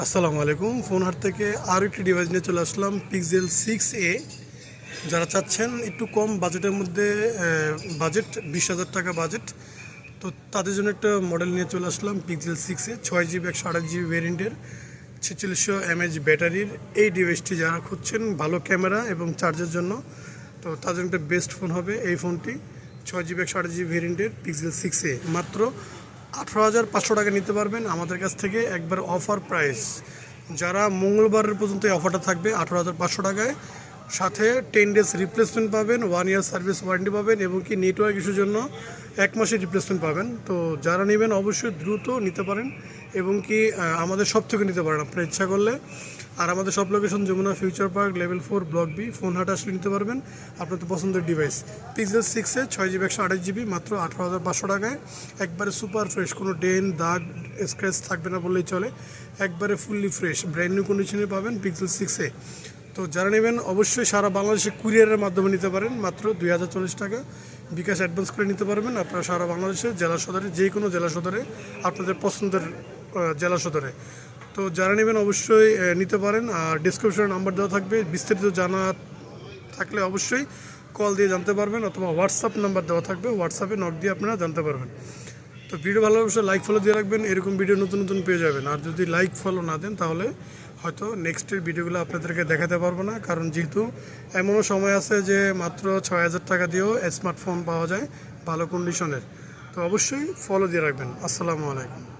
আসসালামু আলাইকুম। ফোন হাট থেকে আরও একটি ডিভাইস নিয়ে চলে আসলাম, পিক্সেল 6a। যারা চাচ্ছেন একটু কম বাজেটের মধ্যে, বাজেট 20,000 টাকা বাজেট, তো তাদের জন্য একটা মডেল নিয়ে চলে আসলাম পিক্সেল 6a 6GB 128GB ভেরিয়েন্টের 4600 mAh ব্যাটারির এই ডিভাইসটি। যারা খুঁজছেন ভালো ক্যামেরা এবং চার্জের জন্য, তো তাদের একটা বেস্ট ফোন হবে এই ফোনটি। 6GB 128GB ভেরিয়েন্টের পিক্সেল 6a মাত্র 18,500 টাকা নিতে পারবেন আমাদের কাছ থেকে, একবার অফার প্রাইস। যারা মঙ্গলবারের পর্যন্ত এই অফারটা থাকবে 18,500 টাকায়, সাথে 10 ডেজ রিপ্লেসমেন্ট পাবেন, 1 ইয়ার সার্ভিস ওয়ারেন্টি পাবেন এবং কি নেটওয়ার্ক ইস্যুর জন্য 1 মাসের রিপ্লেসমেন্ট পাবেন। তো যারা নেবেন অবশ্যই দ্রুত নিতে পারেন এবং কি আমাদের সব থেকে নিতে পারেন আপনার ইচ্ছা করলে। আর আমাদের সব location Jamuna Future Park, level 4, block B. Phone হাট আসলে নিতে পারবেন আপনাদের পছন্দের device. Pixel 6a 6GB 128GB মাত্র 18,500 টাকায়, একবারে সুপার ফ্রেশ, কোনো ডেন দাগ স্ক্র্যাচ থাকবে না বললেই চলে, একবারে ফুললি ফ্রেশ ব্র্যান্ড নিউ কন্ডিশনে পাবেন পিক্সেল 6a। তো যারা নেবেন অবশ্যই সারা বাংলাদেশে কুরিয়ারের মাধ্যমে নিতে পারেন, মাত্র 2040 টাকা বিকাশ অ্যাডভান্স করে নিতে পারবেন। আপনারা সারা বাংলাদেশে জেলা সদরে, যে কোনো জেলা সদরে, আপনাদের পছন্দের জেলা সদরে। তো যারা নেবেন অবশ্যই নিতে পারেন। আর ডিসক্রিপশনে নাম্বার দেওয়া থাকবে, বিস্তারিত জানা থাকলে অবশ্যই কল দিয়ে জানতে পারবেন, অথবা হোয়াটসঅ্যাপ নাম্বার দেওয়া থাকবে, হোয়াটসঅ্যাপে নক দিয়ে আপনারা জানতে পারবেন। তো ভিডিও ভালো অবশ্যই লাইক ফলো দিয়ে রাখবেন, এরকম ভিডিও নতুন নতুন পেয়ে যাবেন। আর যদি লাইক ফলো না দেন তাহলে হয়তো নেক্সটের ভিডিওগুলো আপনাদেরকে দেখাতে পারবো না, কারণ যেহেতু এমনও সময় আছে যে মাত্র 6,000 টাকা দিয়েও স্মার্টফোন পাওয়া যায় ভালো কন্ডিশনের। তো অবশ্যই ফলো দিয়ে রাখবেন। আসসালামু আলাইকুম।